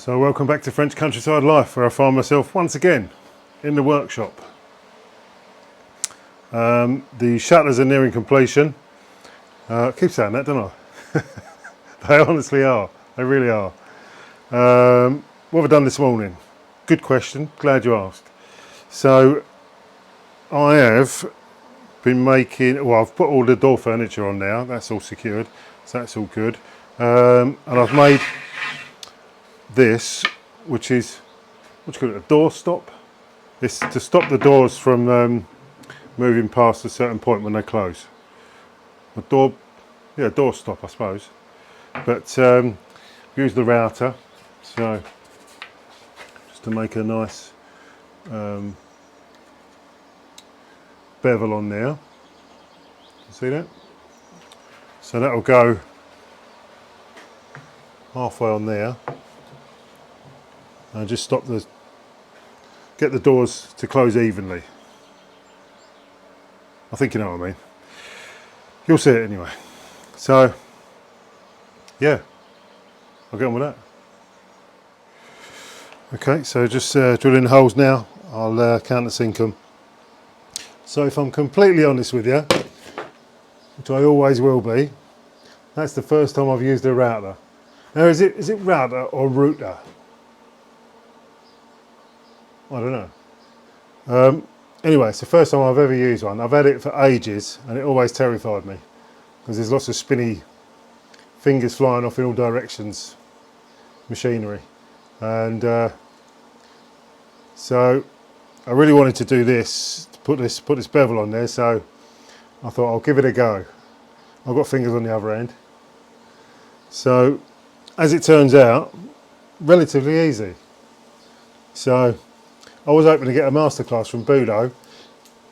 So welcome back to French Countryside Life, where I find myself once again in the workshop. The shutters are nearing completion. I keep saying that, don't I? They honestly are. They really are. What have I done this morning? Good question. Glad you asked. So I have been making, well, I've put all the door furniture on now. That's all secured. So that's all good. And I've made this, which is, what do you call it, a door stop? It's to stop the doors from moving past a certain point when they close. A door, yeah, door stop, I suppose. But use the router, so just to make a nice bevel on there. See that? So that'll go halfway on there, and just stop the, get the doors to close evenly. I think you know what I mean. You'll see it anyway. So yeah, I'll get on with that. Okay, so just drilling holes now. I'll countersink them. So if I'm completely honest with you, which I always will be, that's the first time I've used a router. Now is it router or router? I don't know. Anyway, it's the first time I've ever used one. I've had it for ages and it always terrified me because there's lots of spinny fingers flying off in all directions machinery, and so I really wanted to do this, to put this bevel on there, so I thought I'll give it a go. I've got fingers on the other end, so as it turns out, relatively easy. So I was hoping to get a masterclass from Budo,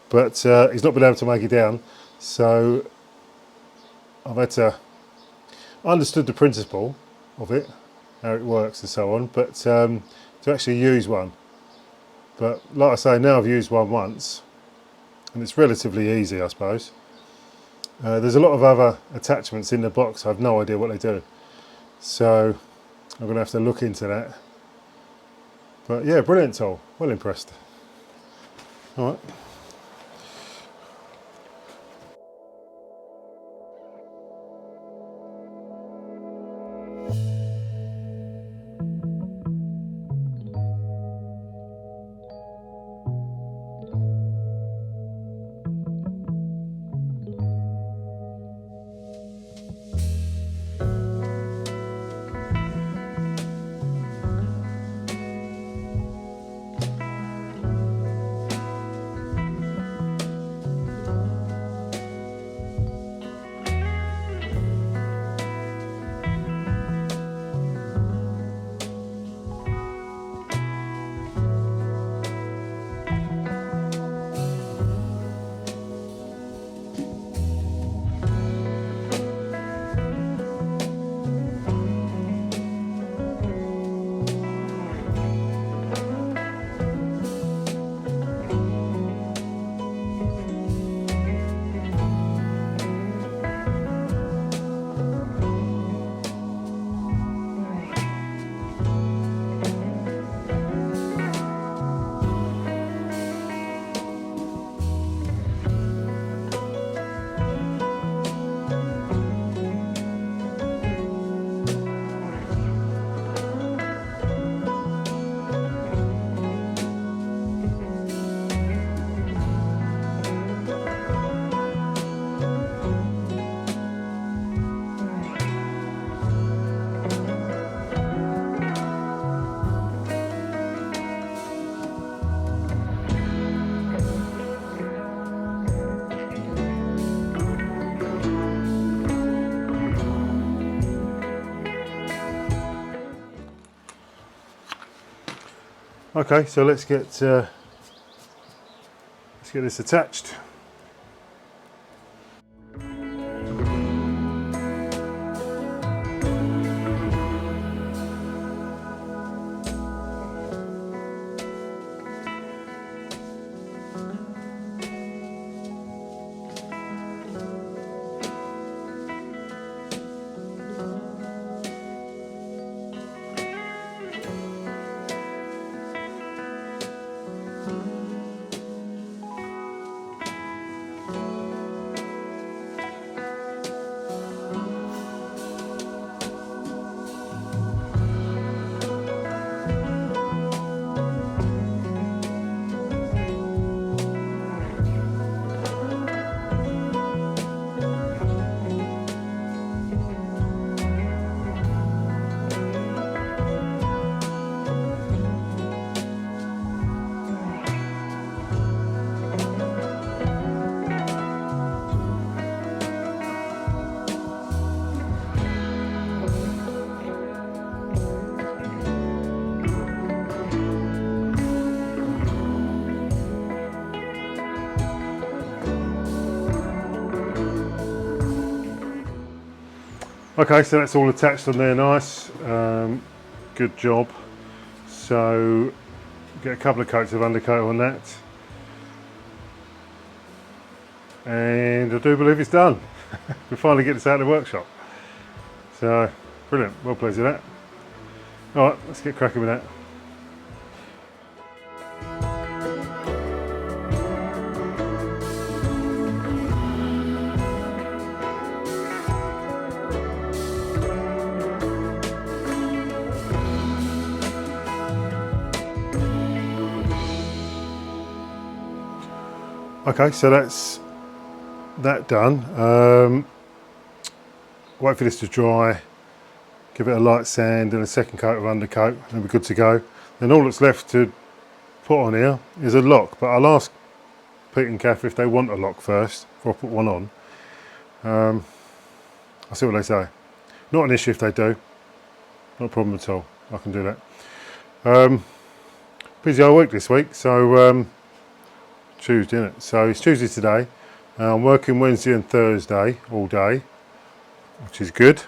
but he's not been able to make it down, so I've had to, I understood the principle of it, how it works and so on, but to actually use one. But like I say, now I've used one once, and it's relatively easy, I suppose. There's a lot of other attachments in the box. I have no idea what they do, so I'm going to have to look into that. But yeah, brilliant tool. Well impressed. All right. Okay, so let's get this attached. Okay, so that's all attached on there, nice. Good job. So get a couple of coats of undercoat on that, and I do believe it's done. We finally get this out of the workshop. So brilliant, well pleased with that. All right, let's get cracking with that. Okay, so that's that done. Wait for this to dry, give it a light sand and a second coat of undercoat, and we're good to go. Then all that's left to put on here is a lock, but I'll ask Pete and Kath if they want a lock first before I put one on. I'll see what they say. Not an issue if they do, not a problem at all, I can do that. Busy old week this week, so Tuesday, isn't it? So it's Tuesday today. I'm working Wednesday and Thursday all day, which is good.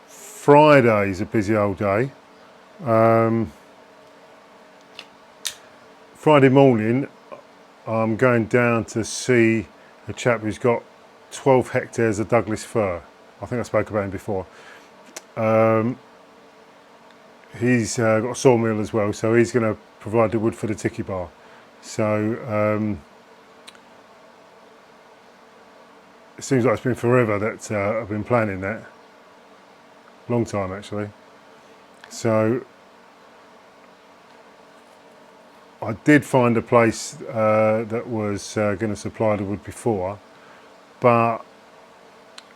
Friday's a busy old day. Friday morning, I'm going down to see a chap who's got 12 hectares of Douglas fir. I think I spoke about him before. He's got a sawmill as well, so he's going to provide the wood for the Tiki Bar. So it seems like it's been forever that I've been planning that. Long time actually. So I did find a place that was going to supply the wood before, but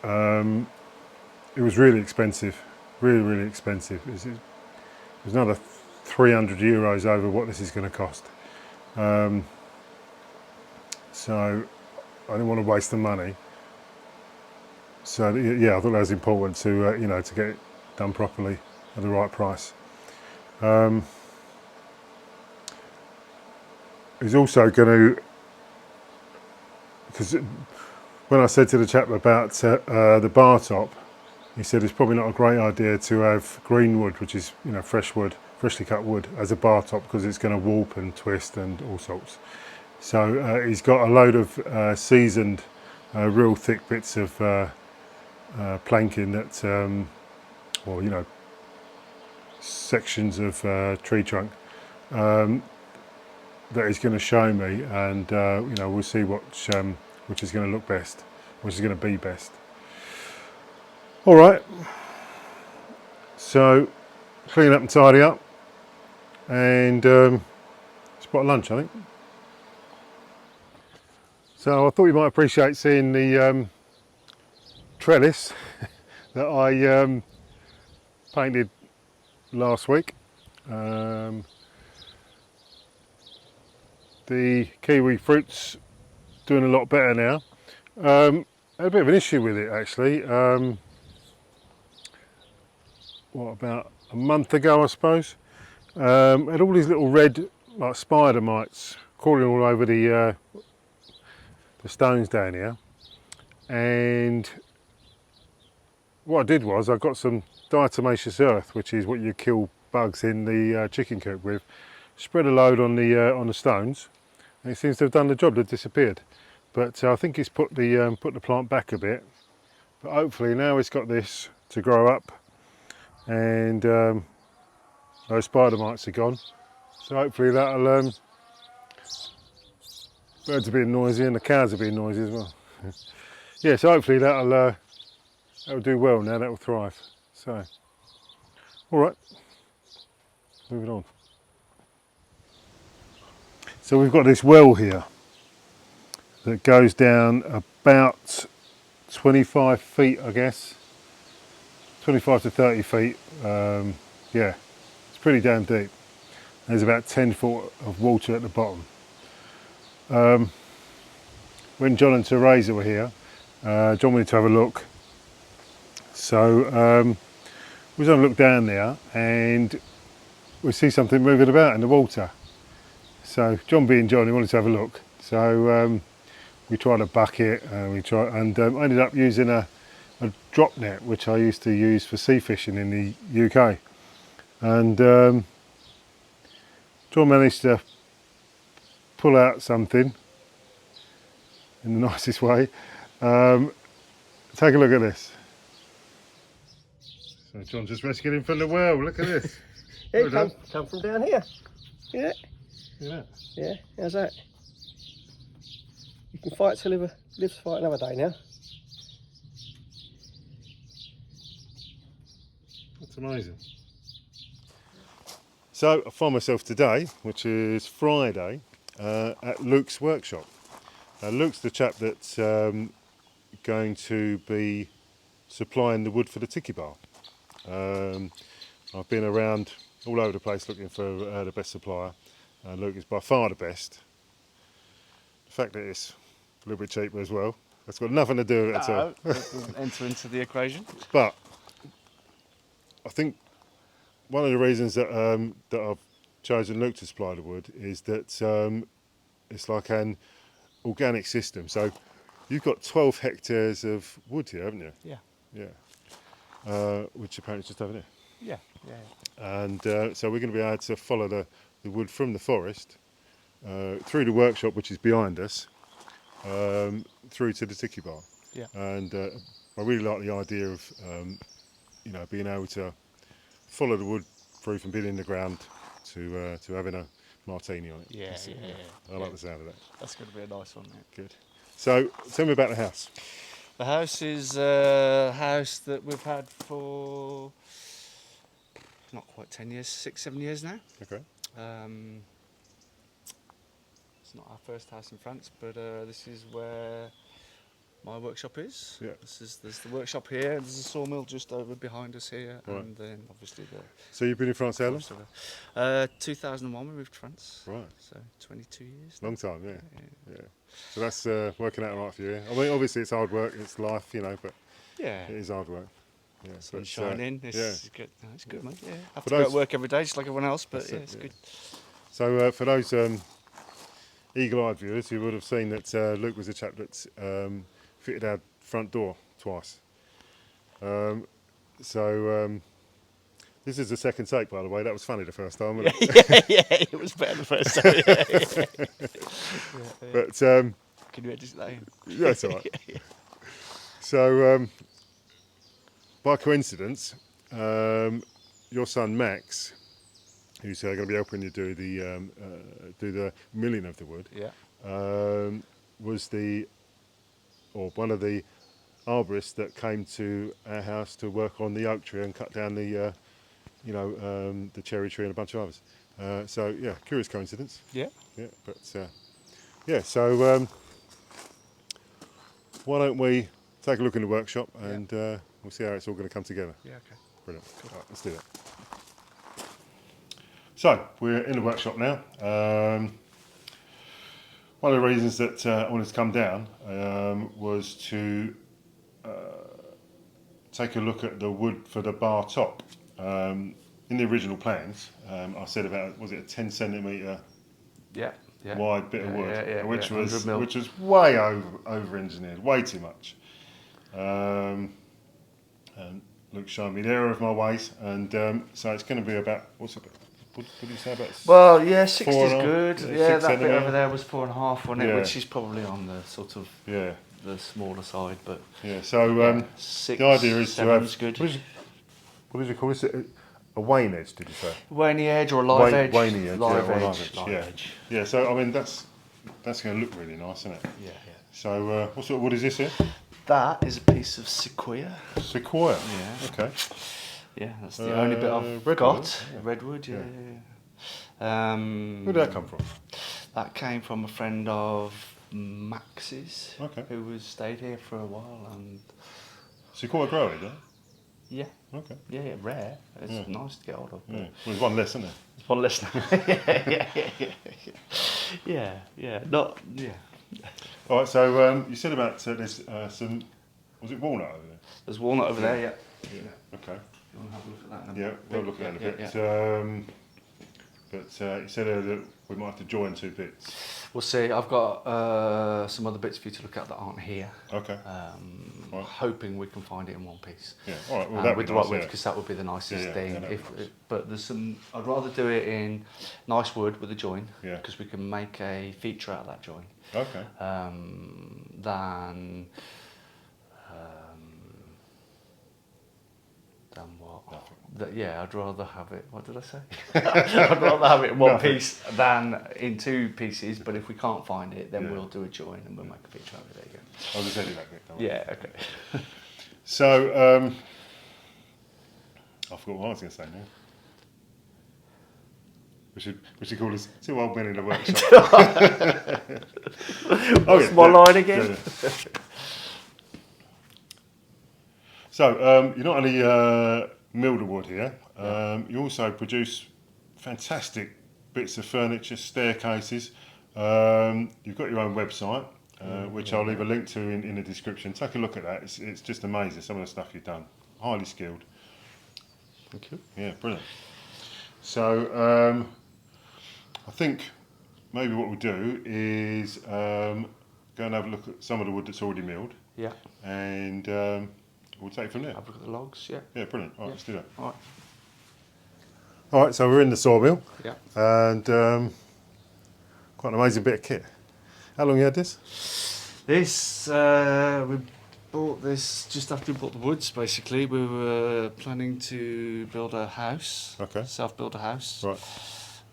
it was really expensive, really expensive. It was another €300 over what this is going to cost. So I didn't want to waste the money. So yeah, I thought that was important to you know, to get it done properly at the right price. He's also going to, because when I said to the chap about the bar top, he said it's probably not a great idea to have green wood, which is, you know, fresh wood, freshly cut wood, as a bar top, because it's going to warp and twist and all sorts. So he's got a load of seasoned, real thick bits of planking that, well, you know, sections of tree trunk that he's going to show me, and you know, we'll see which is going to look best, which is going to be best. All right, so clean up and tidy up, and spot lunch, I think. So I thought you might appreciate seeing the trellis that I painted last week. The kiwi fruit's doing a lot better now. I had a bit of an issue with it actually. What, about a month ago I suppose. Had all these little red, like, spider mites crawling all over the stones down here, and what I did was I got some diatomaceous earth, which is what you kill bugs in the chicken coop with, spread a load on the stones, and it seems to have done the job. They've disappeared, but I think it's put the plant back a bit. But hopefully now it's got this to grow up, and those spider mites are gone. So hopefully that'll, birds are being noisy and the cows are being noisy as well. Yeah, so hopefully that'll do well now, that'll thrive. So, all right, moving on. So we've got this well here that goes down about 25 feet, I guess, 25 to 30 feet. Yeah, it's pretty damn deep. There's about 10 foot of water at the bottom. When John and Teresa were here, John wanted to have a look. So we was having a look down there, and we see something moving about in the water. So John being John, he wanted to have a look. So we tried a bucket, and I ended up using a drop net, which I used to use for sea fishing in the UK. And John managed to pull out something in the nicest way. Take a look at this. So John just rescued him from the well. Look at this. It come from down here. Yeah. Yeah. Yeah. How's that? You can fight to live to fight another day now. That's amazing. So I find myself today, which is Friday, at Luke's workshop. Luke's the chap that's going to be supplying the wood for the Tiki Bar. I've been around all over the place looking for the best supplier. Luke is by far the best. The fact that it's a little bit cheaper as well, that's got nothing to do with it at all. Doesn't enter into the equation. But I think one of the reasons that I've chosen Luke to supply the wood is that it's like an organic system. So you've got 12 hectares of wood here, haven't you? Yeah. Yeah. Which apparently is just over there. Yeah. And so we're going to be able to follow the wood from the forest through the workshop, which is behind us, through to the Tiki Bar. Yeah. And I really like the idea of being able to follow the wood through from being in the ground to having a martini on it. Yeah. I like the sound of that. That's going to be a nice one, mate. Good. So tell me about the house. The house is a house that we've had for not quite 10 years, 6-7 years now. Okay. It's not our first house in France, but this is where my workshop is. Yeah. There's the workshop here, there's a sawmill just over behind us here, Right. and then obviously the... So you've been in France how long? 2001 we moved to France. Right. So 22 years. Long time, yeah. So that's working out all right for you. I mean, obviously it's hard work, it's life, but Yeah. it is hard work. Yeah. Sun shining. It's good. No, it's good, mate. Yeah. Have For to go those- to work every day, just like everyone else, but That's yeah, it, it's yeah. good. So for those eagle-eyed viewers, you would have seen that Luke was a chap that fitted our front door twice. This is the second take, by the way. That was funny the first time, wasn't it? yeah, it was better the first time. Yeah. But Can you edit that in? yeah, it's all right. So by coincidence, your son Max, who's going to be helping you do the milling of the wood, Yeah. was one of the arborists that came to our house to work on the oak tree and cut down the cherry tree and a bunch of others. So yeah, curious coincidence. Yeah. Yeah, but So why don't we take a look in the workshop and we'll see how it's all going to come together. Yeah. Okay. Brilliant. All right, let's do that. So we're in the workshop now. One of the reasons that I wanted to come down was to take a look at the wood for the bar top. In the original plans, I said was it a 10 centimetre Yeah. wide bit of wood, which 100 mil. was way over engineered, way too much. And Luke showed me the error of my ways, and so it's going to be about what did you say about? Well, yeah, 6 is 4.5, good. yeah, Yeah, 6 that bit centimetre. over there was 4.5, wasn't it? Yeah. Which is probably on the sort of Yeah, the smaller side, but yeah. So 6, the idea is to 7's have good. What did you call this? A wane edge, did you say? Waney edge or a live edge? Waney edge, live yeah, or edge. live edge, Live yeah. edge. Yeah. So I mean that's going to look really nice, isn't it? Yeah. So what sort of wood is this here? That is a piece of sequoia. Sequoia. Yeah. Okay. Yeah, that's the only bit I've redwood, got. yeah. Redwood, yeah. Where did that come from? That came from a friend of Max's, Okay. who stayed here for a while, and Sequoia grow it, yeah, Okay. yeah, rare. It's Yeah. nice to get hold of. But Yeah. Well, there's one less, isn't there? It's one less now. yeah. Not yeah. All right. So you said about there's some. Was it walnut over there? There's walnut over there. Yeah. Okay. You want to have a look at that? Yeah, we'll look at that in a bit. Yeah. But you said that we might have to join two bits. We'll see. I've got some other bits for you to look at that aren't here. Okay. Right. Hoping we can find it in one piece. Yeah. All right. Well, that'd with be the right nice, width, yeah. because that would be the nicest Yeah, thing. that'd be nice. But there's some. I'd rather do it in nice wood with a join, Yeah. because we can make a feature out of that join. Okay. Than what? Yeah, I'd rather have it. What did I say? I'd rather have it in one piece than in two pieces. But if we can't find it, then we'll do a join and we'll make a feature out of it. There you go. I'll just edit that bit. Don't worry. Yeah. Okay. So, I forgot what I was going to say now. We should call us two old men in the workshop. What's my line again? Yeah. So, you not only mill the wood here, you also produce fantastic bits of furniture, staircases. You've got your own website, which I'll leave a link to in the description. Take a look at that. It's just amazing, some of the stuff you've done. Highly skilled. Thank you. Yeah, brilliant. So, I think maybe what we'll do is go and have a look at some of the wood that's already milled. Yeah. And we'll take it from there. Have a look at the logs. Yeah. Yeah, brilliant. All right, Yeah. let's do that. All right. All right, so we're in the sawmill. Yeah. And quite an amazing bit of kit. How long you had this? This we bought this just after we bought the woods. Basically, we were planning to build a house. Okay. Self-build a house. Right.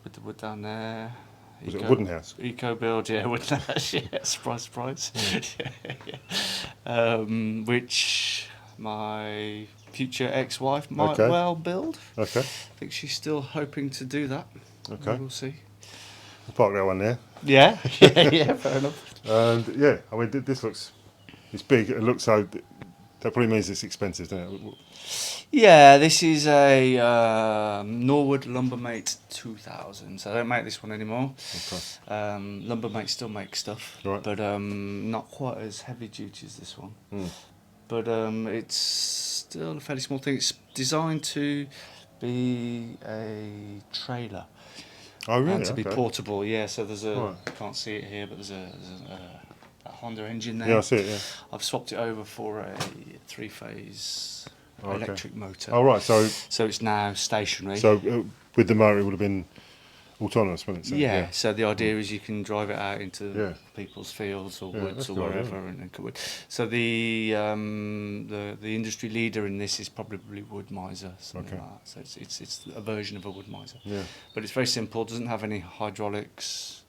With the wood down there. Was it a wooden house? Eco build, yeah, wooden house. Yeah, surprise. Yeah. Which my future ex-wife might well build. Okay. I think she's still hoping to do that. Okay. We'll see. We'll park that one there. Yeah, yeah, fair enough. And yeah, I mean, this looks, it's big. It looks so, that probably means it's expensive, doesn't it? Yeah, this is a Norwood Lumbermate 2000. So I don't make this one anymore. Okay. Lumbermate still makes stuff, Right. but not quite as heavy duty as this one. Mm. But it's still a fairly small thing. It's designed to be a trailer. Oh, really? And to be Okay. portable, yeah. So there's a, Right. I can't see it here, but there's a Honda engine there. Yeah, I see it, yeah. I've swapped it over for a 3-phase Okay. electric motor. Oh, right, so So it's now stationary. with the motor it would have been autonomous, wouldn't it? So, yeah, so the idea is you can drive it out into Yeah. people's fields or Yeah, woods that's or good, wherever yeah. and cut wood. So the industry leader in this is probably Wood Miser, something Okay. like that. So it's a version of a Wood Miser. Yeah. But it's very simple, doesn't have any hydraulics,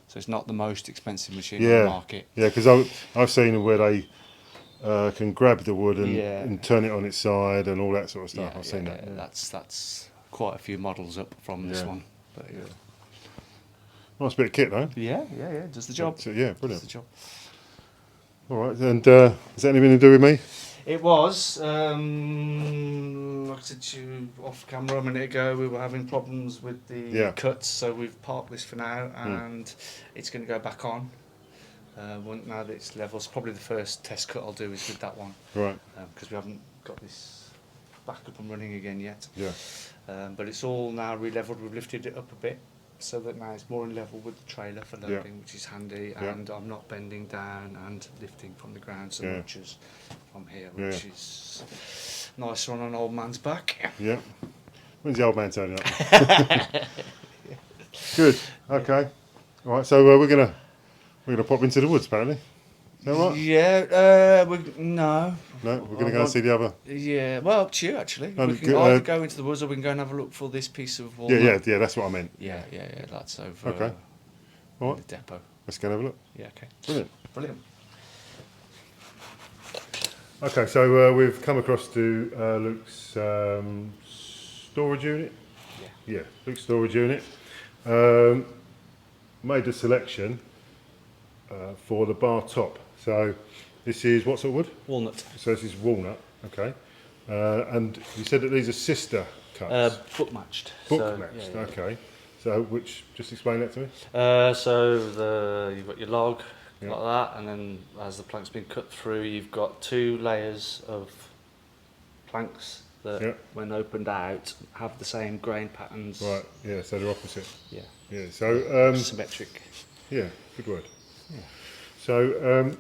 so it's not the most expensive machine Yeah. on the market. Yeah, because I've seen where they can grab the wood Yeah. and turn it on its side and all that sort of stuff. I've seen that. Yeah. That's quite a few models up from this Yeah. one. But yeah. Nice bit of kit, though. Yeah, does the job. So, yeah, Does brilliant. the job. All right, and has that anything to do with me? It was, like I said to you off camera a minute ago, we were having problems with the Yeah. cuts, so we've parked this for now, and it's going to go back on. Now that it's level, it's probably the first test cut I'll do is with that one, Right. because we haven't got this back up and running again yet. Yeah. But it's all now re-levelled, we've lifted it up a bit, so that now it's more in level with the trailer for loading, which is handy, Yeah. and I'm not bending down and lifting from the ground so Yeah. much as from here, Yeah. which is nicer on an old man's back. Yeah. When's the old man turning up? Good. Okay. All right. So we're gonna pop into the woods, apparently. Is that right? Yeah, no. No, we're gonna go and see the other. Yeah, well, up to you actually. No, We can go- either go into the woods or we can go and have a look for this piece of walnut. Yeah. That's what I meant. Yeah, that's over Okay. All in right. the depot. Let's go and have a look. Yeah, okay. Brilliant. Brilliant. Okay, so we've come across to Luke's storage unit. Yeah. Yeah, Luke's storage unit. Made a selection for the bar top. So this is what sort of wood? Walnut. So this is walnut. Okay. And you said that these are sister cuts. Book matched. Book So, matched. yeah. Okay. So just explain that to me. So you've got your log Yeah. like that, and then as the plank's been cut through, you've got 2 layers of planks that Yeah. when opened out have the same grain patterns. Right, yeah, so they're opposite. Yeah. Yeah, so, Symmetric. yeah, good word. Yeah. So,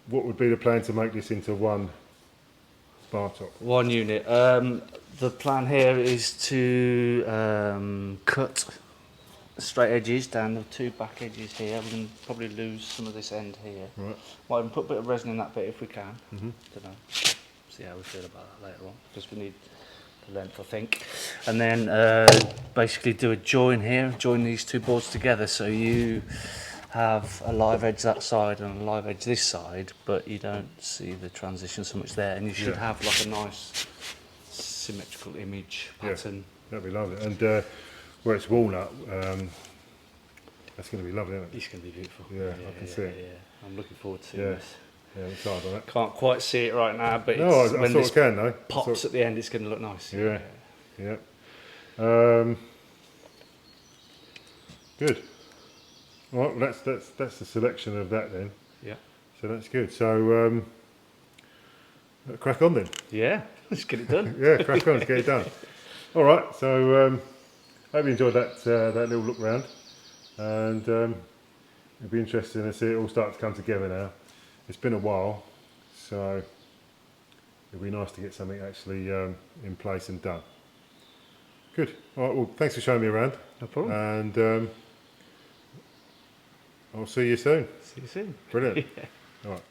what would be the plan to make this into one bar top? One unit. The plan here is to cut straight edges down the two back edges here. We can probably lose some of this end here. Right. Might even put a bit of resin in that bit if we can. Mhm. Don't know. See how we feel about that later on, because we need the length, I think. And then basically do a join here, join these two boards together, so you have a live edge that side and a live edge this side, but you don't see the transition so much there, and you should Yeah. have like a nice symmetrical image Yeah. pattern. That'd be lovely. And where it's walnut, that's going to be lovely, isn't it? It's going to be beautiful. Yeah, I can see it. Yeah. I'm looking forward to seeing Yeah. this. Yeah, I'm excited on that. Can't quite see it right now, but No, it's, I when sort this of can though. pops at the end, it's going to look nice. Yeah. Yeah. Good. All right, well, that's the selection of that then. Yeah. So that's good. So crack on then. Yeah. Let's get it done. Yeah, crack on. Let's get it done. All right. So hope you enjoyed that little look round, and it'll be interesting to see it all start to come together now. It's been a while, so it'll be nice to get something actually in place and done. Good. All right. Well, thanks for showing me around. No problem. And I'll see you soon. See you soon. Brilliant. All right.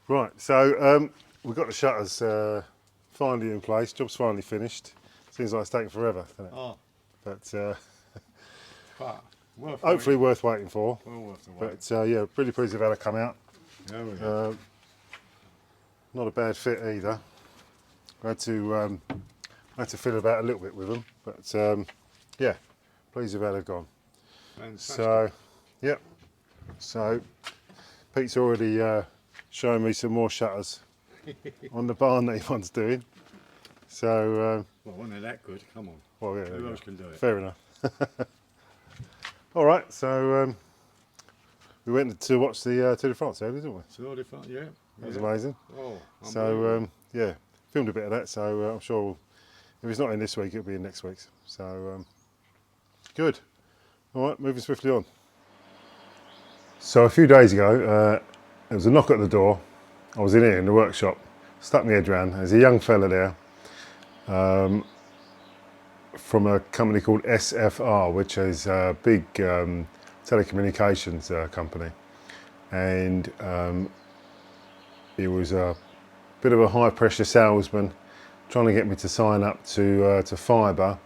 Right, so we've got the shutters finally in place. Job's finally finished. Seems like it's taken forever, doesn't it? Oh, But but worth hopefully worth waiting for. waiting. Well worth the wait. But yeah, pretty pleased with how they come out. There we go. Not a bad fit either. I had to fiddle about a little bit with them, but yeah, pleased with how they've gone. Fantastic. So, yep. So, Pete's already showing me some more shutters on the barn that he wants doing. So, well, when they're that good, come on. well, yeah, there Who you else go. can do it? Fair enough. All right, so we went to watch the Tour de France earlier, didn't we? So they fun, yeah. That was yeah. amazing. Oh, So, yeah, filmed a bit of that, so I'm sure if it's not in this week, it'll be in next week's. So, good. All right, moving swiftly on. So a few days ago, there was a knock at the door. I was in here in the workshop, stuck my head round. There's a young fella there from a company called SFR, which is a big telecommunications company. And he was a bit of a high pressure salesman trying to get me to sign up to fibre,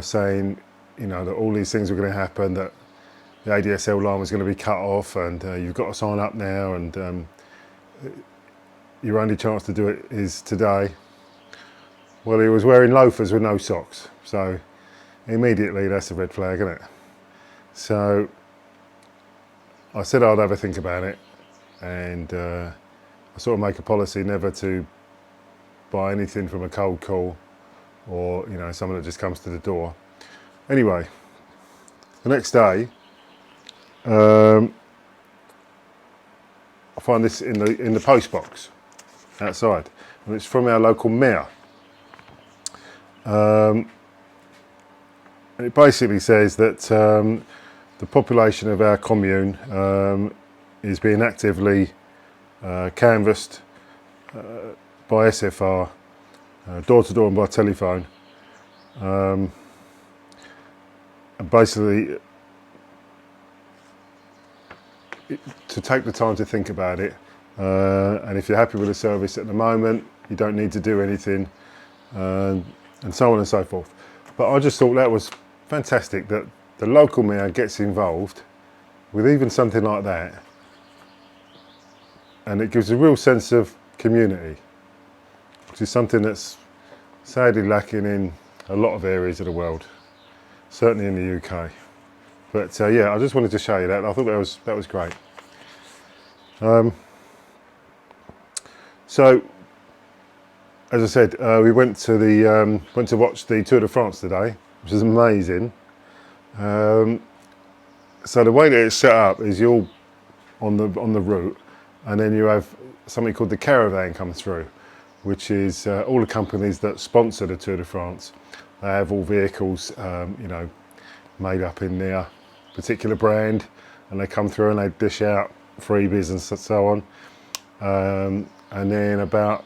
saying, you know, that all these things were going to happen, that the ADSL line was going to be cut off, and you've got to sign up now, and your only chance to do it is today. Well, he was wearing loafers with no socks, so immediately that's a red flag, isn't it? So I said I'd have a think about it, and I sort of make a policy never to buy anything from a cold call or, you know, someone that just comes to the door. Anyway, the next day, I find this in the post box outside, and it's from our local mayor. And it basically says that the population of our commune is being actively canvassed by SFR, door to door and by telephone. And basically, to take the time to think about it, and if you're happy with the service at the moment, you don't need to do anything, and so on and so forth. But I just thought that was fantastic that the local mayor gets involved with even something like that, and it gives a real sense of community, which is something that's sadly lacking in a lot of areas of the world, certainly in the UK. But yeah, I just wanted to show you that. I thought that was great. So, as I said, we went to watch the Tour de France today, which is amazing. So the way that it's set up is you're on the route, and then you have something called the caravan come through, which is all the companies that sponsor the Tour de France. They have all vehicles, you know, made up in their particular brand, and they come through and they dish out freebies and so on. And then about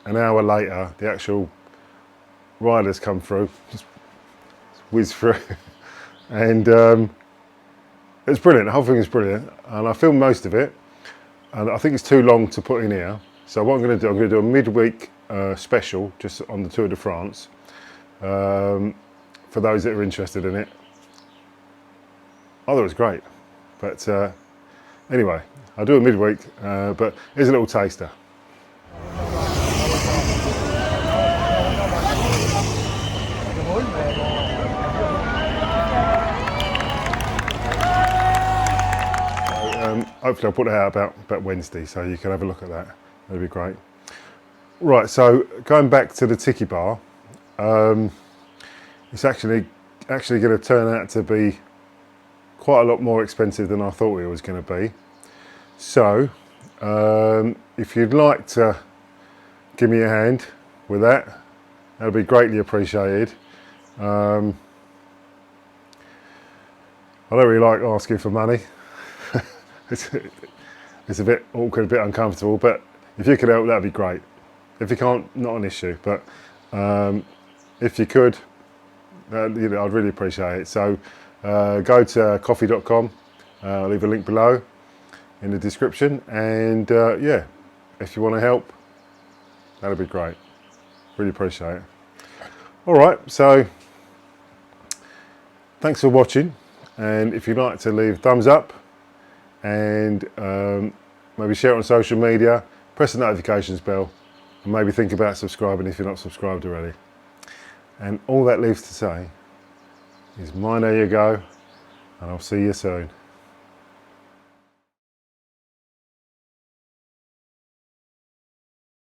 an hour later, the actual riders come through, just whiz through, and it's brilliant. The whole thing is brilliant, and I filmed most of it, and I think it's too long to put in here. So what I'm going to do, I'm going to do a midweek special just on the Tour de France for those that are interested in it. I thought it was great, but anyway, I'll do a midweek, but here's a little taster. Hopefully I'll put it out about Wednesday, so you can have a look at that. That'd be great. Right, so going back to the Tiki Bar, it's actually going to turn out to be quite a lot more expensive than I thought it was going to be. So if you'd like to give me a hand with that, that'd be greatly appreciated. I don't really like asking for money. It's a bit awkward, a bit uncomfortable, but if you could help, that'd be great. If you can't, not an issue, but if you could, you know, I'd really appreciate it. So go to coffee.com, I'll leave a link below in the description, and yeah, if you want to help, that'd be great. Really appreciate it. All right, so thanks for watching, and if you'd like to leave a thumbs up, and maybe share it on social media, press the notifications bell, and maybe think about subscribing if you're not subscribed already. And all that leaves to say is mind how you go, and I'll see you soon.